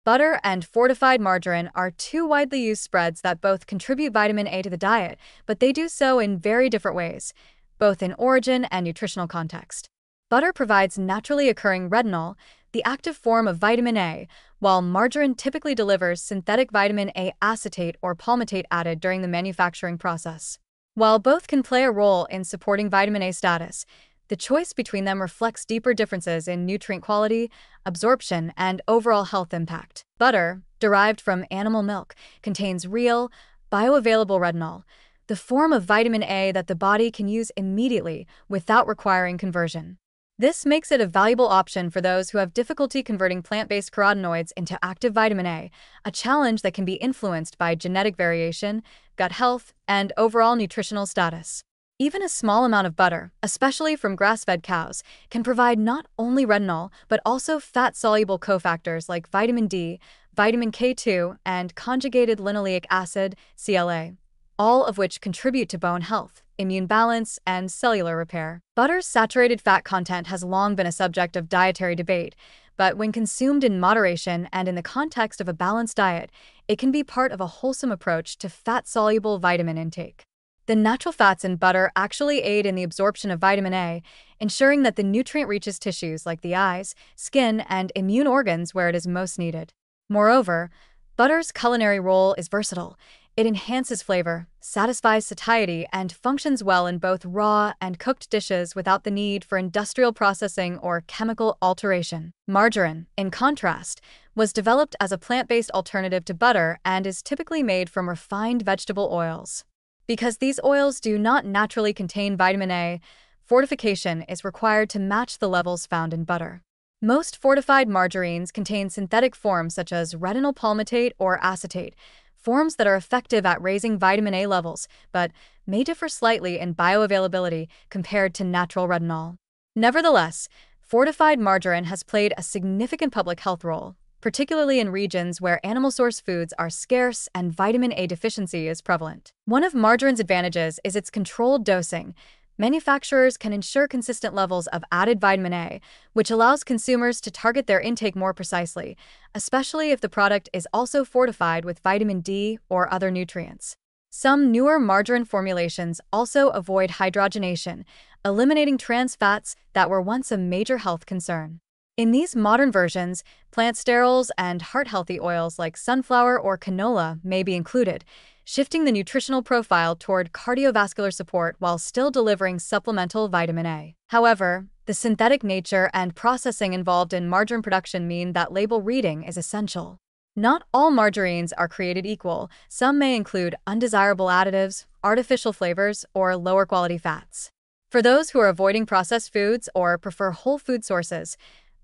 Butter and fortified margarine are two widely used spreads that both contribute vitamin A to the diet, but they do so in very different ways, both in origin and nutritional context. Butter provides naturally occurring retinol, the active form of vitamin A, while margarine typically delivers synthetic vitamin A acetate or palmitate added during the manufacturing process. While both can play a role in supporting vitamin A status, the choice between them reflects deeper differences in nutrient quality, absorption, and overall health impact. Butter, derived from animal milk, contains real, bioavailable retinol, the form of vitamin A that the body can use immediately without requiring conversion. This makes it a valuable option for those who have difficulty converting plant-based carotenoids into active vitamin A, a challenge that can be influenced by genetic variation, gut health, and overall nutritional status. Even a small amount of butter, especially from grass-fed cows, can provide not only retinol but also fat-soluble cofactors like vitamin D, vitamin K2, and conjugated linoleic acid, CLA, all of which contribute to bone health, immune balance, and cellular repair. Butter's saturated fat content has long been a subject of dietary debate, but when consumed in moderation and in the context of a balanced diet, it can be part of a wholesome approach to fat-soluble vitamin intake. The natural fats in butter actually aid in the absorption of vitamin A, ensuring that the nutrient reaches tissues like the eyes, skin, and immune organs where it is most needed. Moreover, butter's culinary role is versatile. It enhances flavor, satisfies satiety, and functions well in both raw and cooked dishes without the need for industrial processing or chemical alteration. Margarine, in contrast, was developed as a plant-based alternative to butter and is typically made from refined vegetable oils. Because these oils do not naturally contain vitamin A, fortification is required to match the levels found in butter. Most fortified margarines contain synthetic forms such as retinol palmitate or acetate, forms that are effective at raising vitamin A levels, but may differ slightly in bioavailability compared to natural retinol. Nevertheless, fortified margarine has played a significant public health role, particularly in regions where animal source foods are scarce and vitamin A deficiency is prevalent. One of margarine's advantages is its controlled dosing. Manufacturers can ensure consistent levels of added vitamin A, which allows consumers to target their intake more precisely, especially if the product is also fortified with vitamin D or other nutrients. Some newer margarine formulations also avoid hydrogenation, eliminating trans fats that were once a major health concern. In these modern versions, plant sterols and heart-healthy oils like sunflower or canola may be included, shifting the nutritional profile toward cardiovascular support while still delivering supplemental vitamin A. However, the synthetic nature and processing involved in margarine production mean that label reading is essential. Not all margarines are created equal. Some may include undesirable additives, artificial flavors, or lower-quality fats. For those who are avoiding processed foods or prefer whole food sources,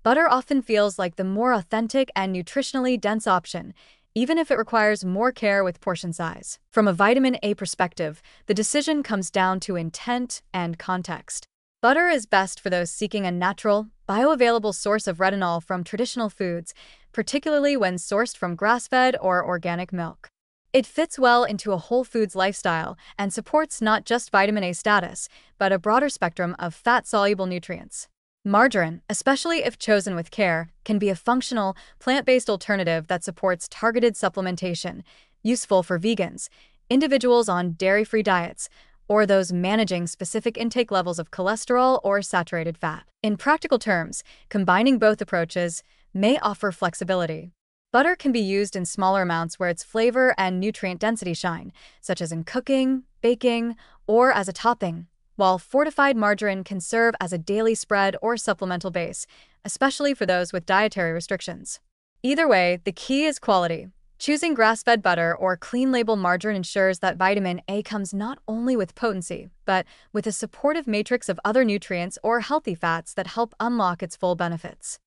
butter often feels like the more authentic and nutritionally dense option, even if it requires more care with portion size. From a vitamin A perspective, the decision comes down to intent and context. Butter is best for those seeking a natural, bioavailable source of retinol from traditional foods, particularly when sourced from grass-fed or organic milk. It fits well into a whole foods lifestyle and supports not just vitamin A status, but a broader spectrum of fat-soluble nutrients. Margarine, especially if chosen with care, can be a functional, plant-based alternative that supports targeted supplementation, useful for vegans, individuals on dairy-free diets, or those managing specific intake levels of cholesterol or saturated fat. In practical terms, combining both approaches may offer flexibility. Butter can be used in smaller amounts where its flavor and nutrient density shine, such as in cooking, baking, or as a topping, while fortified margarine can serve as a daily spread or supplemental base, especially for those with dietary restrictions. Either way, the key is quality. Choosing grass-fed butter or clean-label margarine ensures that vitamin A comes not only with potency, but with a supportive matrix of other nutrients or healthy fats that help unlock its full benefits.